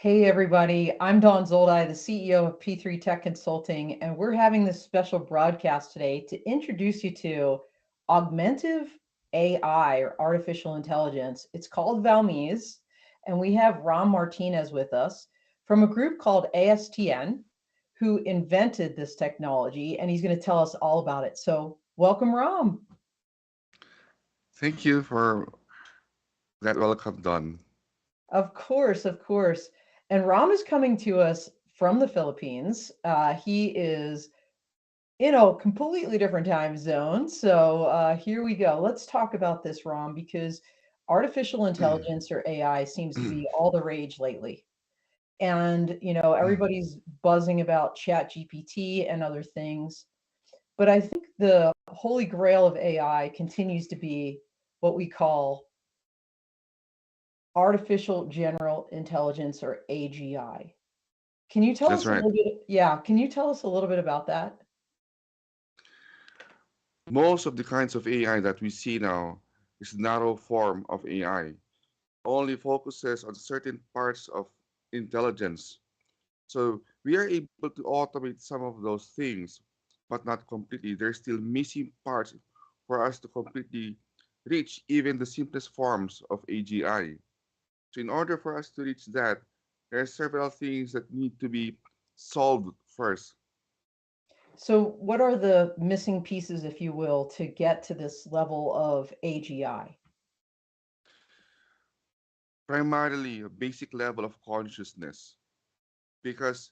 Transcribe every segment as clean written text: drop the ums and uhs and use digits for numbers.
Hey everybody, I'm Dawn Zoldi, the CEO of P3 Tech Consulting, and we're having this special broadcast today to introduce you to augmentive AI or artificial intelligence. It's called Valmiz, and we have Ram Martinez with us from a group called ASTN who invented this technology, and he's going to tell us all about it. So welcome, Ram. Thank you for that welcome, Don. Of course, of course. And Ram is coming to us from the Philippines. He is in a completely different time zone. So here we go. Let's talk about this, Ram, because artificial intelligence or AI seems to be all the rage lately. And, everybody's buzzing about Chat GPT and other things. But I think the holy grail of AI continues to be what we call artificial general intelligence or AGI. Can you tell That's us a right. little bit? Yeah, can you tell us a little bit about that? Most of the kinds of AI that we see now is narrow form of AI, only focuses on certain parts of intelligence. So we are able to automate some of those things, but not completely. There's still missing parts for us to completely reach even the simplest forms of AGI. So in order for us to reach that, there are several things that need to be solved first. So, what are the missing pieces, if you will, to get to this level of AGI? Primarily a basic level of consciousness, because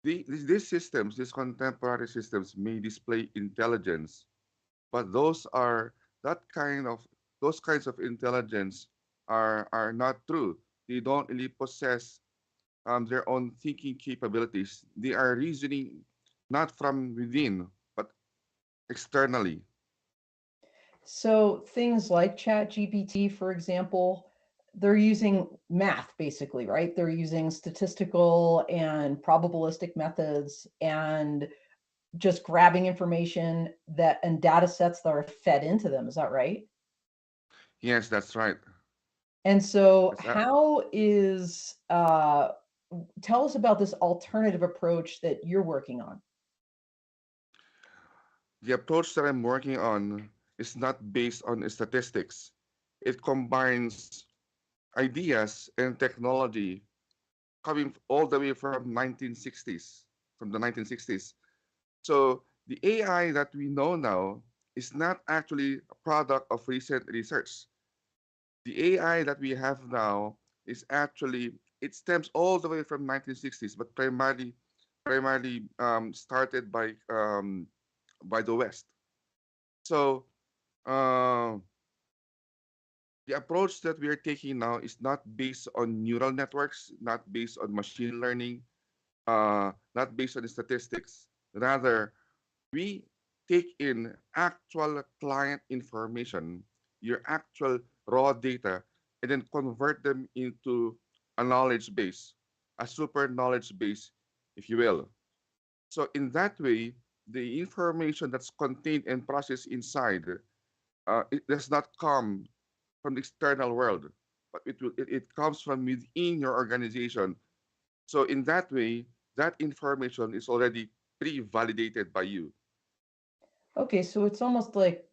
these systems, these contemporary systems may display intelligence, but that kind of those kinds of intelligence are not true. They don't really possess their own thinking capabilities. They are reasoning not from within, but externally. So, things like Chat GPT, for example, they're using math basically, right? They're using statistical and probabilistic methods and just grabbing information that and data sets that are fed into them. Is that right? Yes, that's right. And so, That's that. how is tell us about this alternative approach that you're working on. The approach that I'm working on is not based on statistics. It combines ideas and technology coming all the way from 1960s, from the 1960s. So the AI that we know now is not actually a product of recent research. The AI that we have now is actually, it stems all the way from 1960s, but primarily started by the West. So uh, the approach that we are taking now is not based on neural networks, not based on machine learning, not based on statistics. Rather, we take in actual client information, your actual raw data, and then convert them into a knowledge base, a super knowledge base, if you will. So in that way, the information that's contained and processed inside, it does not come from the external world, but it comes from within your organization. So in that way, that information is already pre-validated by you. Okay, so it's almost like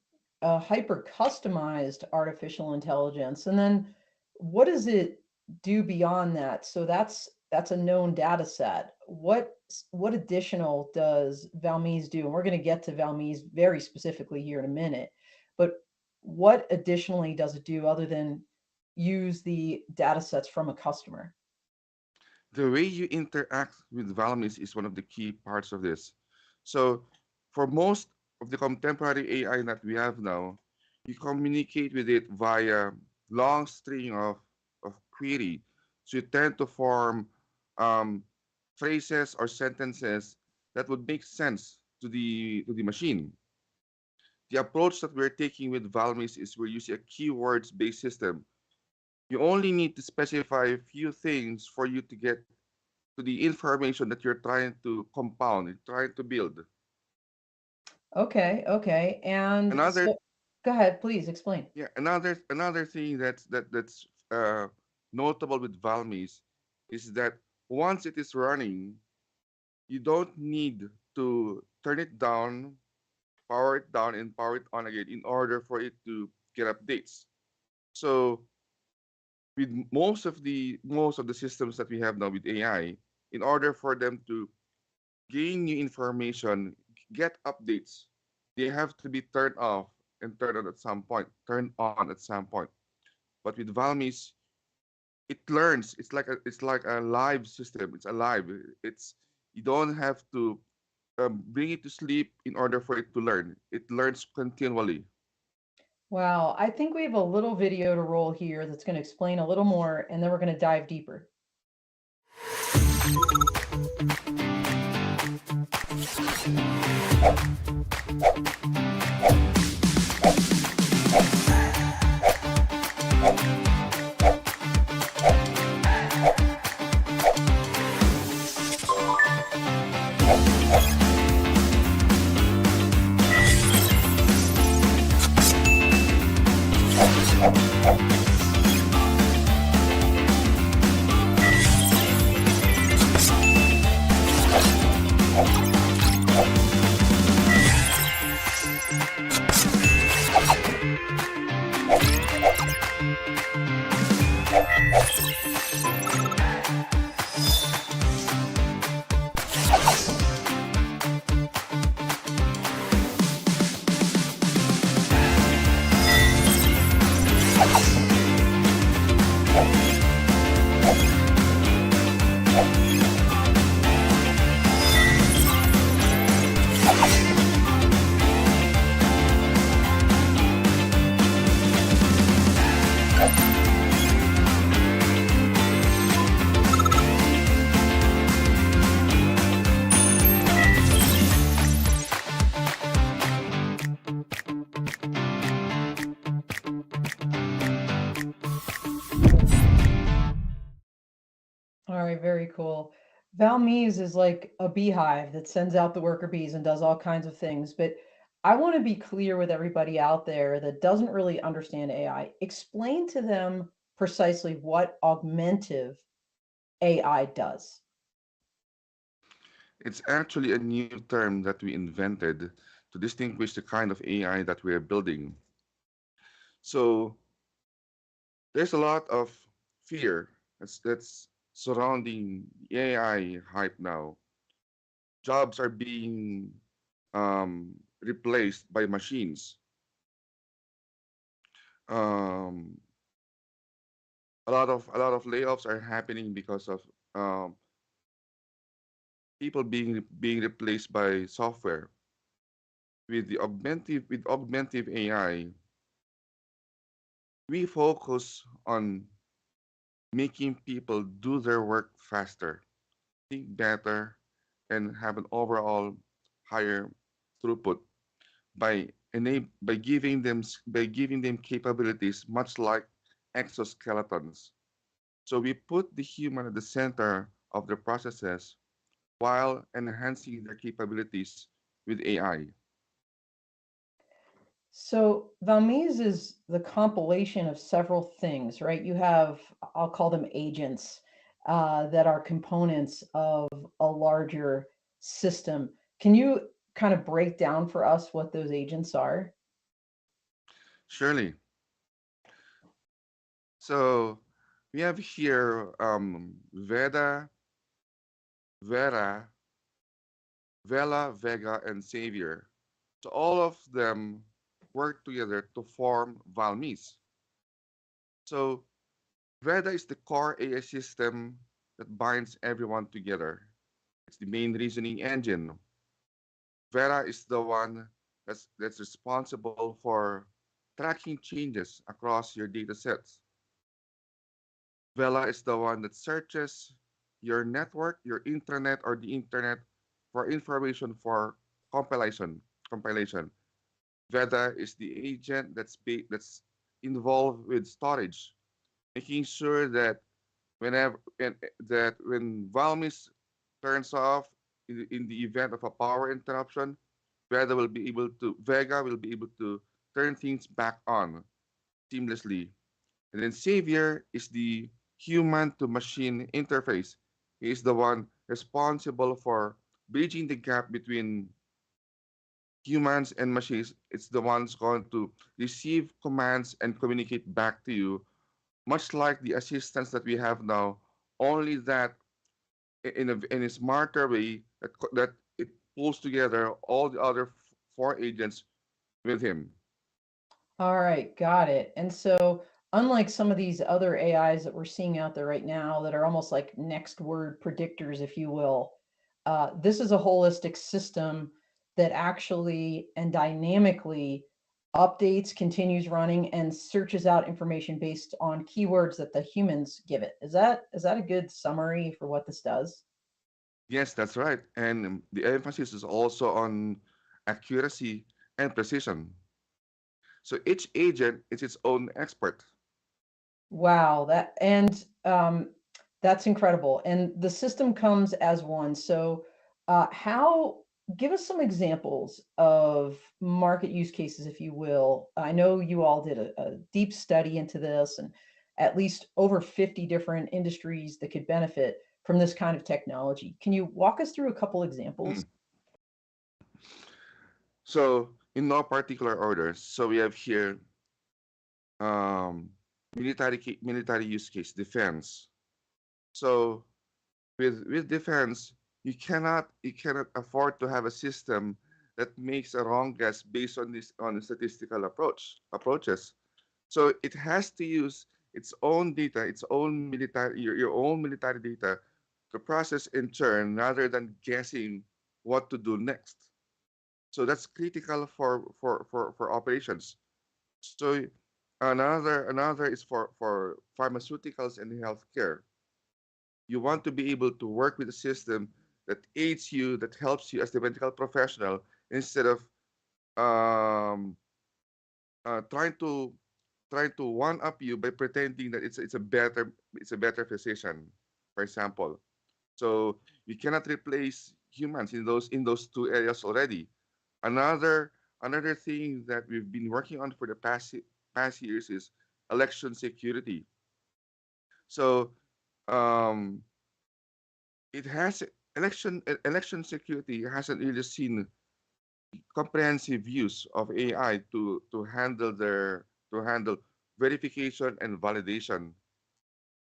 a hyper customized artificial intelligence. And then what does it do beyond that? So that's a known data set. What additional does Valmiz do? And we're going to get to Valmiz very specifically here in a minute. But what additionally does it do other than use the data sets from a customer? The way you interact with Valmis is one of the key parts of this. So for most of the contemporary AI that we have now, you communicate with it via long string of query. So you tend to form um, phrases or sentences that would make sense to the machine. The approach that we're taking with Valmis is we're using a keywords-based system. You only need to specify a few things for you to get to the information that you're trying to compound, you're trying to build. Okay, okay. And Another so go ahead, please explain. another thing that's notable with Valmis is that once it is running, you don't need to turn it down, power it down, and power it on again in order for it to get updates. So with most of the systems that we have now with AI, in order for them to gain new information, get updates, they have to be turned off and turned on at some point, turned on at some point. But with Valmis, it learns. It's like a live system. It's alive. It's You don't have to bring it to sleep in order for it to learn. It learns continually. Wow, I think we have a little video to roll here that's going to explain a little more, and then we're going to dive deeper. All right, very cool. Valmiz is like a beehive that sends out the worker bees and does all kinds of things. But I want to be clear with everybody out there that doesn't really understand AI. Explain to them precisely what augmentive AI does. It's actually a new term that we invented to distinguish the kind of AI that we are building. So there's a lot of fear that's surrounding the AI hype now. Jobs are being replaced by machines. Um, a lot of layoffs are happening because of um, people being replaced by software. With augmentive AI, we focus on making people do their work faster, think better, and have an overall higher throughput by giving them capabilities much like exoskeletons. So we put the human at the center of the processes while enhancing their capabilities with AI. So Valmiz is the compilation of several things, right? You have, I'll call them agents, that are components of a larger system. Can you kind of break down for us what those agents are? Surely. So we have here Vera, Vela, Vega, and Savior. So all of them work together to form Valmis. So Veda is the core AI system that binds everyone together. It's the main reasoning engine. Vera is the one that's responsible for tracking changes across your data sets. Vela is the one that searches your network, your intranet, or the internet for information for compilation. Compilation. Veda is the agent that's involved with storage, making sure that when Valmis turns off in the event of a power interruption, Vega will be able to turn things back on seamlessly. And then Savior is the human to machine interface. He is the one responsible for bridging the gap between humans and machines. It's the ones going to receive commands and communicate back to you, much like the assistants that we have now, only that in a smarter way that it pulls together all the other four agents with him. All right, got it. And so, unlike some of these other AIs that we're seeing out there right now that are almost like next word predictors, if you will, this is a holistic system that actually and dynamically updates, continues running, and searches out information based on keywords that the humans give it. Is that a good summary for what this does? Yes, that's right. And the emphasis is also on accuracy and precision. So each agent is its own expert. Wow, that's incredible. And the system comes as one. So, how give us some examples of market use cases, if you will. I know you all did a deep study into this, and at least over 50 different industries that could benefit from this kind of technology. Can you walk us through a couple examples? Hmm. So in no particular order. So we have here um, military use case, defense. So with defense, you cannot afford to have a system that makes a wrong guess based on this on statistical approaches. So it has to use its own data, its own military your own military data to process in turn rather than guessing what to do next. So that's critical for operations. So another is for pharmaceuticals and healthcare. You want to be able to work with a system that aids you, that helps you as the medical professional, instead of um, trying to one up you by pretending that it's a better physician, for example. So you cannot replace humans in those two areas already. Another thing that we've been working on for the past years is election security. So um, it has election security hasn't really seen comprehensive use of AI to handle verification and validation.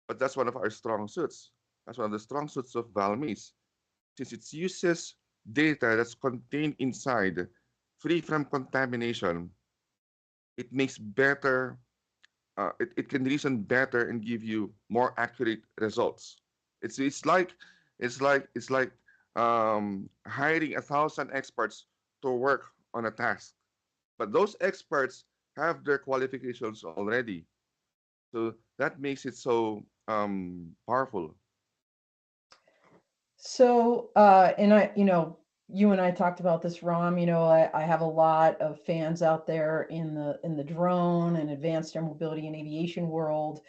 But that's one of our strong suits. That's one of the strong suits of Valmiz, since it uses data that's contained inside, free from contamination. It makes better. It can reason better and give you more accurate results. It's like hiring 1,000 experts to work on a task, but those experts have their qualifications already. So that makes it so powerful. So, and you and I talked about this, Rom. I have a lot of fans out there in the drone and advanced air mobility and aviation world.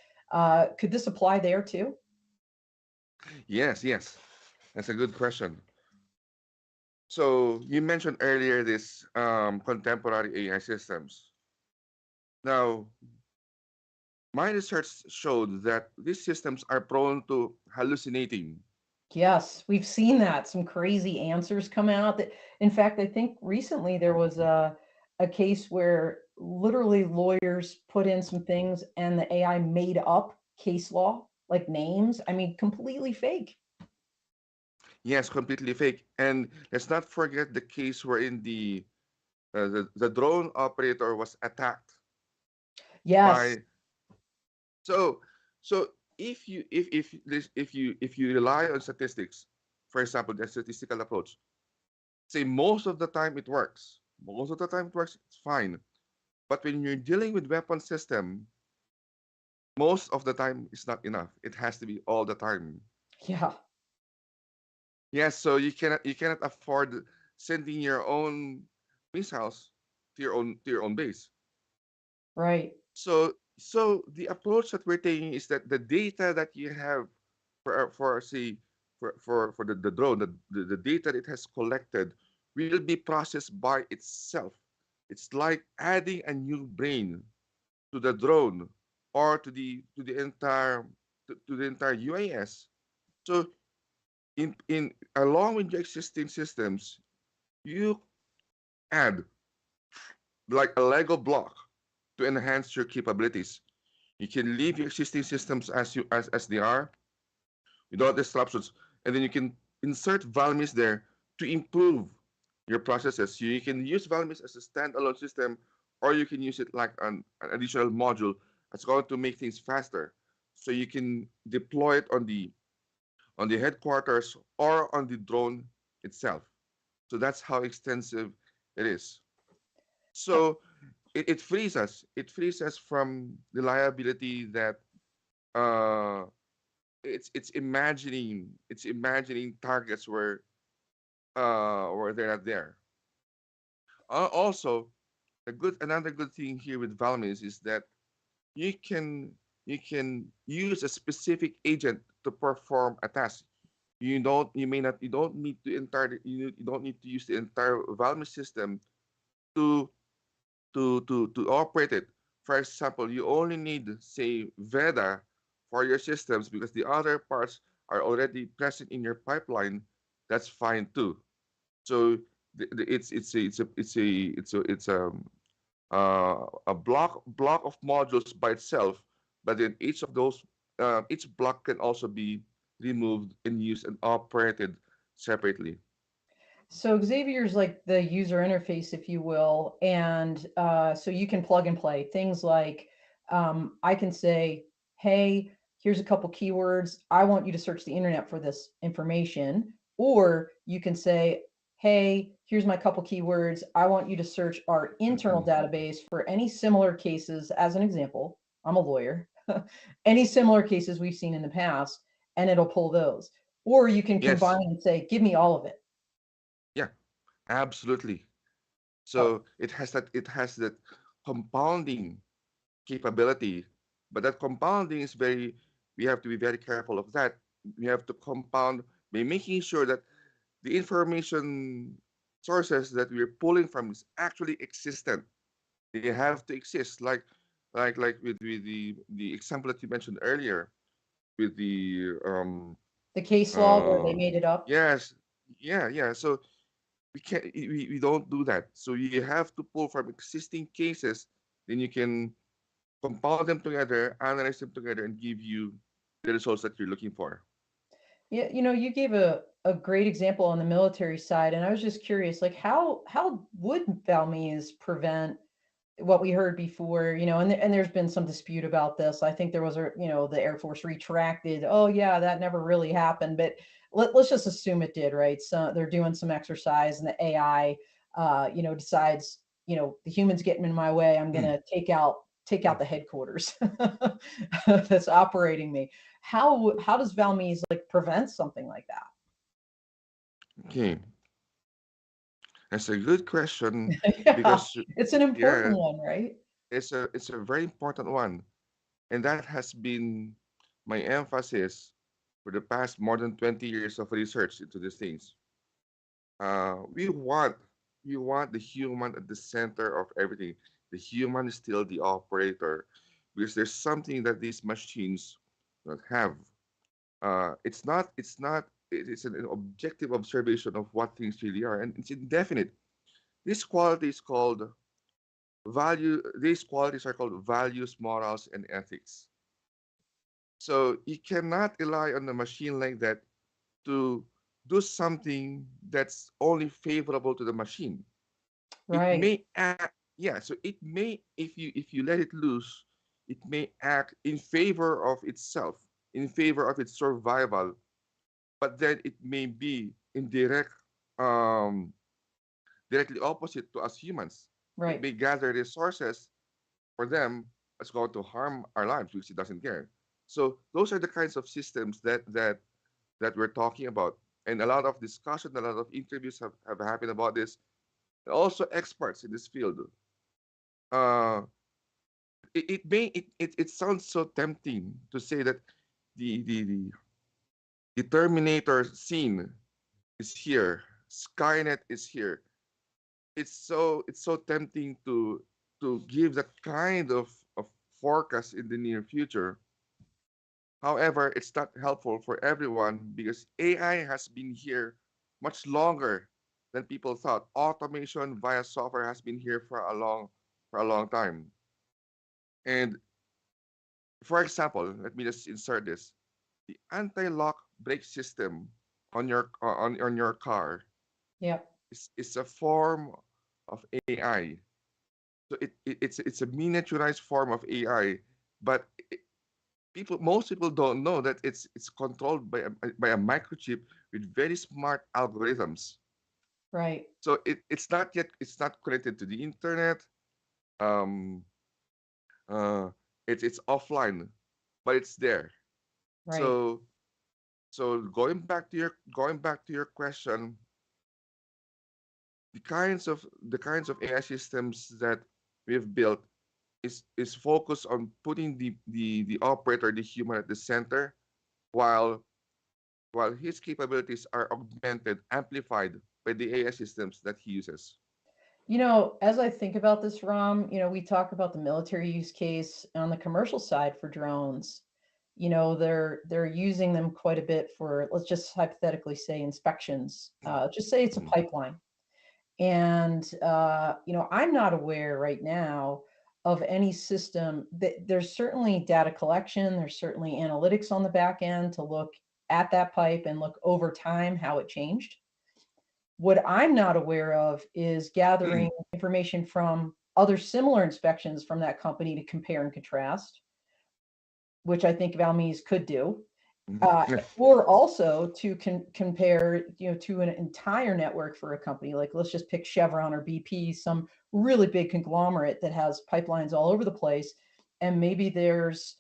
Could this apply there too? Yes, yes, that's a good question. So you mentioned earlier this contemporary AI systems. Now, my research showed that these systems are prone to hallucinating. Yes, we've seen that. Some crazy answers come out. That, in fact, I think recently there was a case where literally lawyers put in some things and the AI made up case law, like names. I mean, completely fake. Yes, completely fake. And let's not forget the case wherein the drone operator was attacked Yes. by. So so if you rely on statistics, for example, the statistical approach, say most of the time it works. Most of the time it works, it's fine. But when you're dealing with weapon system, most of the time it's not enough. It has to be all the time. Yeah. Yes, so you cannot afford sending your own missiles to your own base. Right. So the approach that we're taking is that the data that you have for say for the drone, the data it has collected will be processed by itself. It's like adding a new brain to the drone, or to the entire to the entire UAS. So in along with your existing systems, you add like a Lego block to enhance your capabilities. You can leave your existing systems as they are without disruptions, and then you can insert Valmiz there to improve your processes. You can use Valmiz as a standalone system, or you can use it like an additional module that's going to make things faster. So you can deploy it on the headquarters or on the drone itself. So that's how extensive it is. So it frees us. It frees us from the liability that uh, it's imagining targets where they're not there. Also, another good thing here with Valmis is that you can you can use a specific agent to perform a task. You don't need to you don't need to use the entire Valmis system to to operate it. For example, you only need, say, Veda for your systems because the other parts are already present in your pipeline. That's fine too. So it's a block of modules by itself, but then each block can also be removed and used and operated separately. So Xavier's like the user interface, if you will, and so you can plug and play things like I can say, "Hey, here's a couple keywords. I want you to search the internet for this information," or you can say, "Hey, here's my couple keywords. I want you to search our internal Mhm. database for any similar cases." As an example, I'm a lawyer. Any similar cases we've seen in the past, and it'll pull those. Or you can Yes, combine and say, "Give me all of it." yeah, absolutely. Oh, So it has that compounding capability, but that compounding is very we have to be very careful of that. We have to compound by making sure that the information sources that we're pulling from is actually existent. They have to exist, like with the example that you mentioned earlier with the the case law where they uh made it up. yes, yeah. So we don't do that. So you have to pull from existing cases, then you can compile them together, analyze them together, and give you the results that you're looking for. Yeah, you gave a great example on the military side, and I was just curious, like how would Valmiz prevent what we heard before, and there's been some dispute about this. I think there was the Air Force retracted, oh yeah, that never really happened, but let's just assume it did, right? So they're doing some exercise and the AI decides, the humans getting in my way, I'm gonna take out the headquarters that's operating me. How does Valmiz like prevent something like Okay, that's a good question that? Yeah, because it's an important yeah, one, right? it's a very important one, and that has been my emphasis for the past more than 20 years of research into these things. We want the human at the center of everything. The human is still the operator because there's something that these machines don't have. It's an objective observation of what things really are, and it's indefinite. This quality is called these qualities are called values, morals, and ethics. So you cannot rely on the machine like that to do something that's only favorable to the machine. It Right, may act, yeah, so it may, if you let it loose, it may act in favor of itself, in favor of its survival, but then it may be in um directly opposite to us humans. It right. may gather resources for them that's going to harm our lives because it doesn't care. So those are the kinds of systems that we're talking about. And a lot of discussion, a lot of interviews have happened about this. And also experts in this field. Uh, it sounds so tempting to say that the Terminator scene is here, Skynet is here. It's so tempting to give that kind of forecast in the near future. However, it's not helpful for everyone because AI has been here much longer than people thought. Automation via software has been here for a long time. And for example, let me just insert this. The anti-lock brake system on your car Yep. is a form of AI. So it's a miniaturized form of AI, but most people don't know that it's controlled by a microchip with very smart algorithms. Right. So it's not connected to the internet. Um, uh, it's offline, but it's there. Right. So going back to your question, the kinds of AI systems that we've built is focused on putting the operator, the human at the center, while his capabilities are augmented, amplified by the AI systems that he uses. As I think about this, Ram, we talk about the military use case on the commercial side for drones. They're using them quite a bit for, let's just hypothetically say, inspections. Just say it's a Mhm. pipeline. And I'm not aware right now of any system that there's certainly data collection, there's certainly analytics on the back end to look at that pipe and look over time how it changed. What I'm not aware of is gathering information from other similar inspections from that company to compare and contrast, which I think Valmiz could do. uh, or also to compare, to an entire network for a company. Like, let's just pick Chevron or BP, some really big conglomerate that has pipelines all over the place, and maybe there's,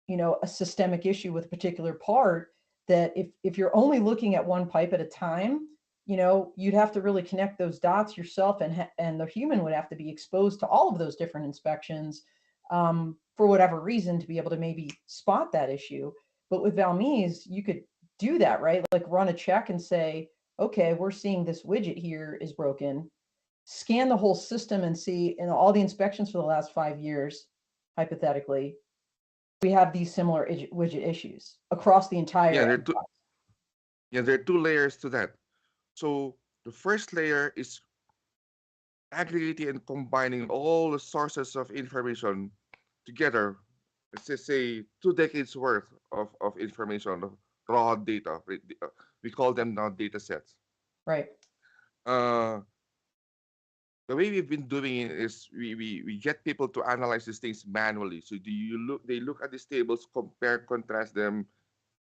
a systemic issue with a particular part, that if you're only looking at one pipe at a time, you'd have to really connect those dots yourself, and the human would have to be exposed to all of those different inspections, for whatever reason, to be able to maybe spot that issue. But with Valmiz, you could do that, right? Like, run a check and say, okay, we're seeing this widget here is broken. Scan the whole system and see in all the inspections for the last 5 years, hypothetically, we have these similar widget issues across the yeah, entire there are two. enterprise. Yeah, there are two layers to that. So the first layer is aggregating and combining all the sources of information together. Let's just say 2 decades worth of information, of raw data. We call them now data sets. Right, Uh, the way we've been doing it is we get people to analyze these things manually. So they look at these tables, compare, contrast them.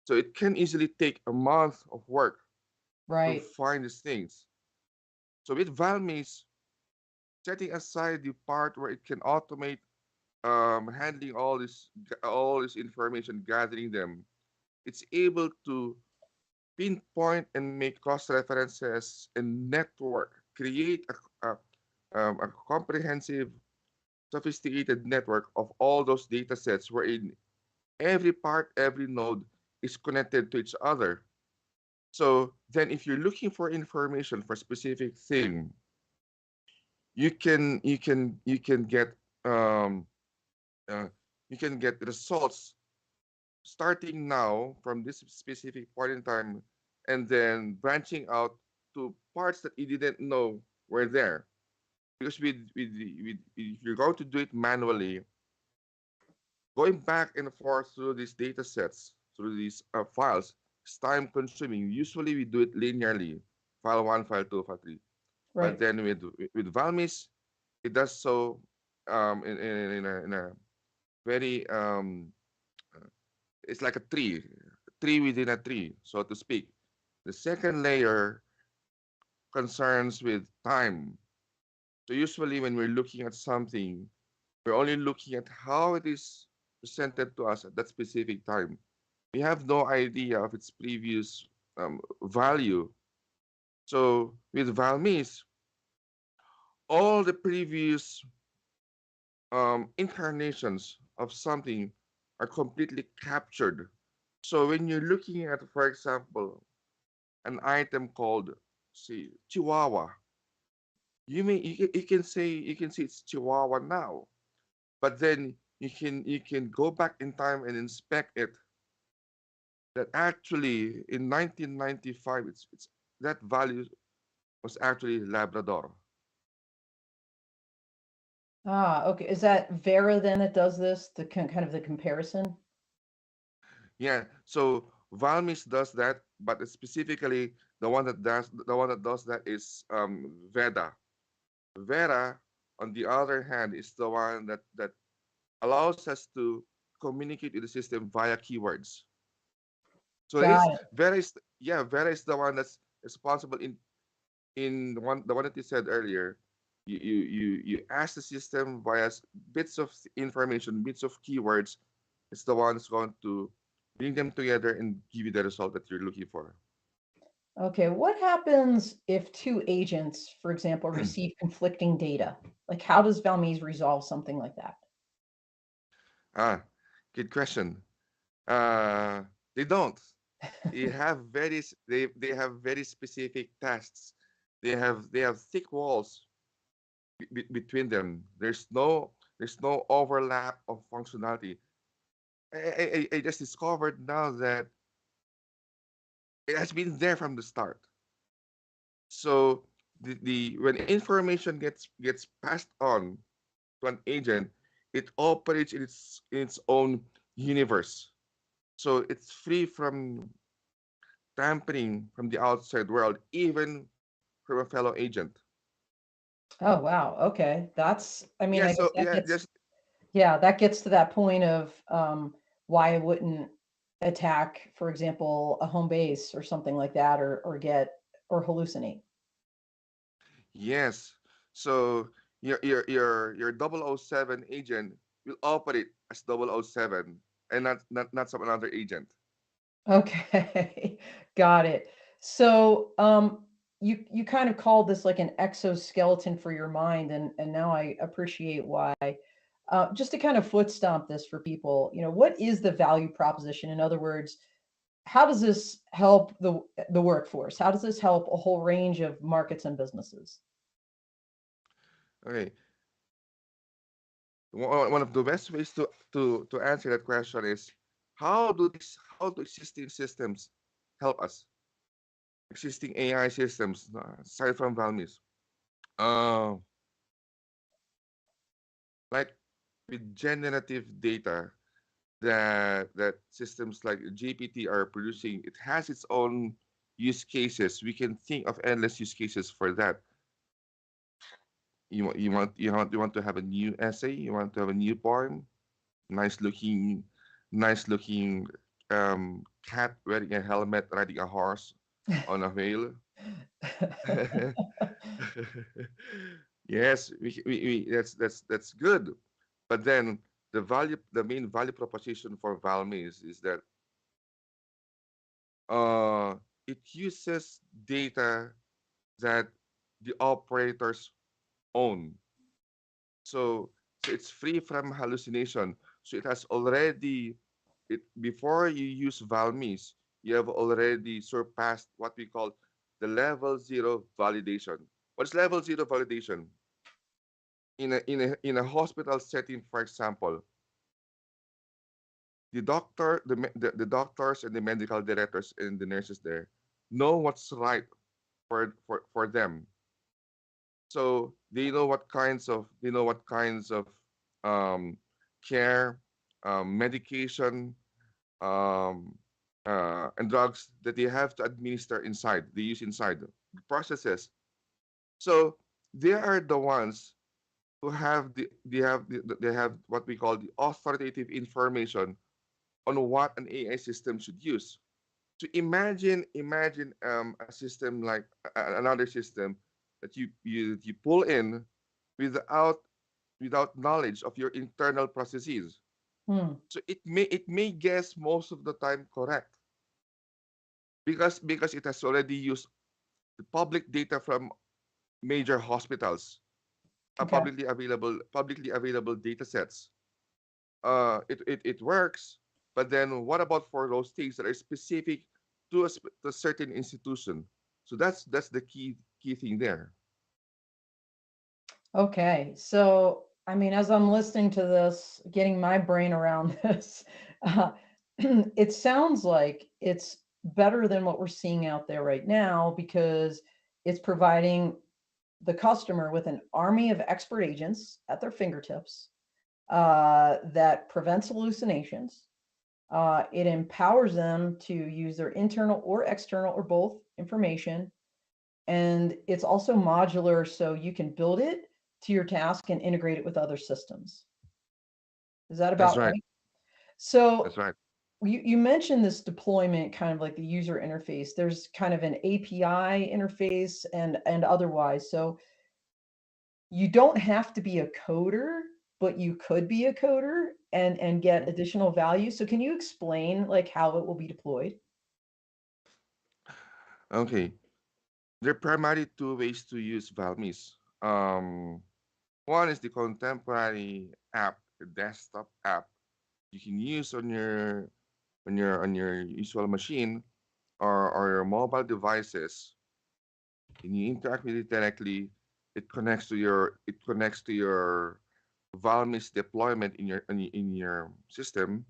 So it can easily take a month of work to right, find these things. So with Valmis, setting aside the part where it can automate handling all this information, gathering them, it's able to pinpoint and make cross references and network, create a comprehensive, sophisticated network of all those data sets wherein every part, every node is connected to each other. So then if you're looking for information for a specific thing, you can get um, uh, you can get results starting now from this specific point in time, and then branching out to parts that you didn't know were there. Because if you're going to do it manually, going back and forth through these data sets, through these files, is time consuming. Usually we do it linearly, file one, file two, file three. But right, then with Valmis, it does so in a very it's like a tree within a tree, so to speak. The second layer concerns with time. So usually when we're looking at something, we're only looking at how it is presented to us at that specific time. We have no idea of its previous value. So with Valmis, all the previous incarnations of something are completely captured. So when you're looking at, for example, an item called, say, Chihuahua, you can say it's Chihuahua now, but then you can go back in time and inspect it that actually in 1995 it's that value was actually Labrador. Ah, okay. Is that Vera then that does this, the kind of the comparison? Yeah, so Valmiz does that, but specifically the one that does that is Veda. Vera, on the other hand, is the one that allows us to communicate with the system via keywords. So Got it's it. Vera is yeah, Vera is the one that's responsible in the one that you said earlier. You ask the system via bits of information, bits of keywords. It's the one that's going to bring them together and give you the result that you're looking for. Okay, what happens if two agents, for example, receive conflicting data? Like, how does Valmiz resolve something like that? Ah, good question. Uh, they don't. They have very specific tasks. They have thick walls between them. There's no overlap of functionality. I just discovered now that it has been there from the start. So the when information gets passed on to an agent, it operates in its own universe. So it's free from tampering from the outside world, even from a fellow agent. Oh, wow. Okay. That's, I mean, Yeah. I guess So that yeah, gets, just yeah, that gets to that point of why I wouldn't attack, for example, a home base or something like that, or get or hallucinate. yes. So your 007 agent will operate as 007 and not some another agent. Okay, got it. So, you kind of called this like an exoskeleton for your mind, and now I appreciate why. Just to kind of foot stomp this for people, what is the value proposition? In other words, how does this help the workforce? How does this help a whole range of markets and businesses? Okay. One of the best ways to answer that question is how do existing systems help us? Existing AI systems, aside from Valmis. Uh, like with generative data that systems like GPT are producing, it has its own use cases. We can think of endless use cases for that. You want to have a new essay, you want to have a new poem, nice looking nice looking cat wearing a helmet riding a horse on a veil. Yes, that's good. But then the main value proposition for Valme is that uh, it uses data that the operators own. So it's free from hallucination. So it has already it before you use Valmis, you have already surpassed what we call the level zero validation. What's level zero validation? In a hospital setting, for example, the doctors and the medical directors and the nurses there know what's right for them. So they know what kinds of um, care, medication, um, and drugs that they have to administer inside. They use inside the processes. So they are the ones who have they have what we call the authoritative information on what an AI system should use. So imagine a system like another system that you pull in without without knowledge of your internal processes. Hmm. So it may guess most of the time correct because it has already used the public data from major hospitals, Okay. publicly available data sets. It works, but then what about for those things that are specific to a certain institution? So that's the key thing there. Okay. So, I mean, as I'm listening to this, getting my brain around this, uh, it sounds like it's better than what we're seeing out there right now because it's providing the customer with an army of expert agents at their fingertips that prevents hallucinations. It empowers them to use their internal or external or both information. And it's also modular, so you can build it to your task and integrate it with other systems. Is that That's about right. right? So That's right. you mentioned this deployment, kind of like the user interface. There's kind of an API interface and otherwise. So you don't have to be a coder, but you could be a coder and get Mhm. additional value. So can you explain like how it will be deployed? Okay. There are primarily two ways to use Valmiz. One is the contemporary app, the desktop app you can use on your usual machine or your mobile devices. And you interact with it directly. It connects to your Valmis deployment in your system.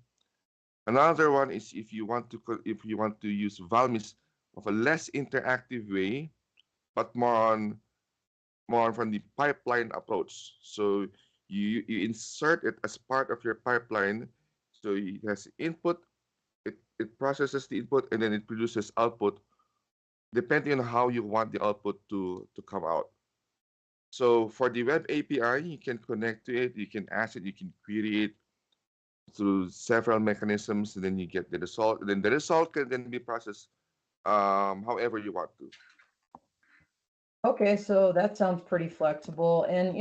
Another one is if you want to use Valmis of a less interactive way, but more from the pipeline approach. So you insert it as part of your pipeline. So it has input, it processes the input, and then it produces output depending on how you want the output to come out. So for the web API, you can connect to it, you can ask it, you can query it through several mechanisms, and then you get the result. And then the result can then be processed however you want to. Okay, so that sounds pretty flexible. And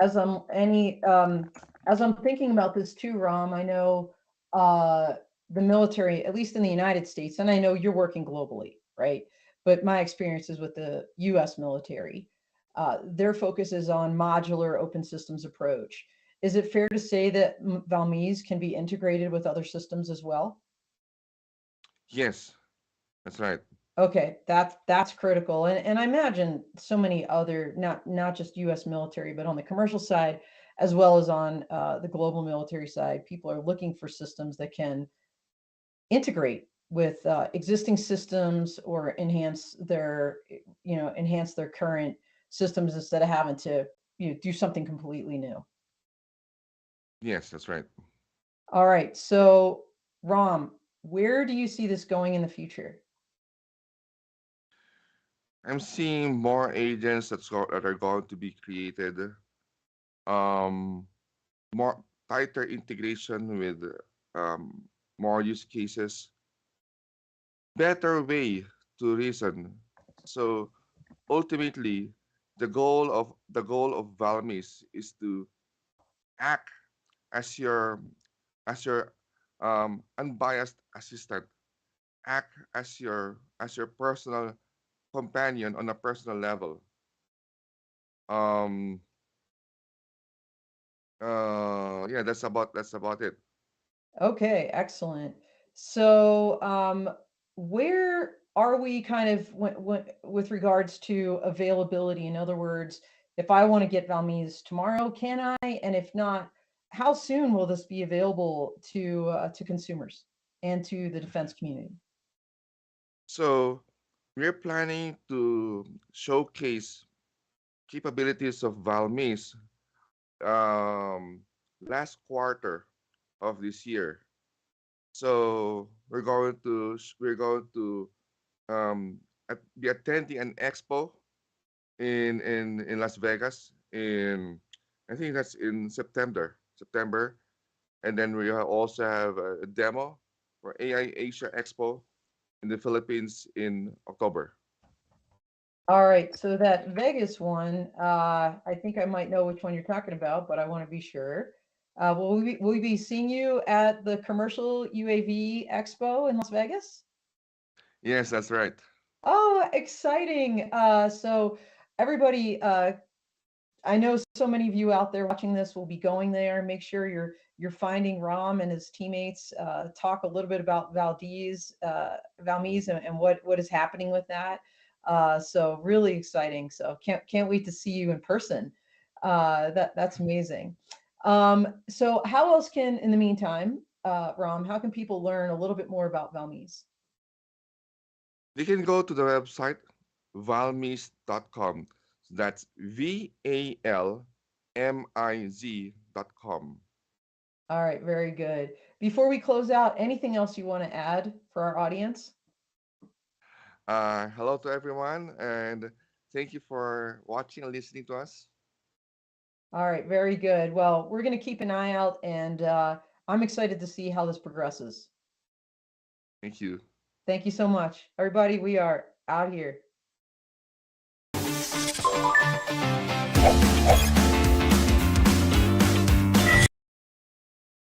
as I'm any as I'm thinking about this too, Ram, I know uh the military, at least in the United States, and I know you're working globally, right? But my experience is with the US military. Their focus is on modular open systems approach. Is it fair to say that Valmiz can be integrated with other systems as well? Yes, that's right. Okay, that's critical. And I imagine so many other, not just US military, but on the commercial side, as well as on the global military side, people are looking for systems that can integrate with existing systems or enhance their current systems instead of having to do something completely new. Yes, that's right. All right, so Ram, where do you see this going in the future? I'm seeing more agents that are going to be created. Um, More tighter integration with um, more use cases, better way to reason. So ultimately, the goal of Valmis is to act as your unbiased assistant, act as your personal companion on a personal level. Um, yeah, that's about it. Okay, excellent. So, where are we kind of with regards to availability? In other words, if I want to get Valmiz tomorrow, can I? And if not, how soon will this be available to consumers and to the defense community? So we're planning to showcase capabilities of Valmis um, last quarter of this year. So we're going to be attending an expo in Las Vegas in, I think that's in September, and then we also have a demo for AI Asia Expo in the Philippines in October. All right, so that Vegas one, I think I might know which one you're talking about, but I want to be sure. Will we be seeing you at the commercial UAV Expo in Las Vegas? Yes, that's right. Oh, exciting. So everybody, I know so many of you out there watching this will be going there. Make sure you're finding Ram and his teammates. Talk a little bit about Valmiz, and what is happening with that. So really exciting. So can't wait to see you in person. That's amazing. So how else can, in the meantime, Ram, how can people learn a little bit more about Valmiz? You can go to the website valmiz.com. That's VALMIZ.com. All right, very good. Before we close out, anything else you want to add for our audience? Hello to everyone, and thank you for watching and listening to us. All right, very good. Well, we're going to keep an eye out, and I'm excited to see how this progresses. Thank you. Thank you so much. Everybody, we are out here.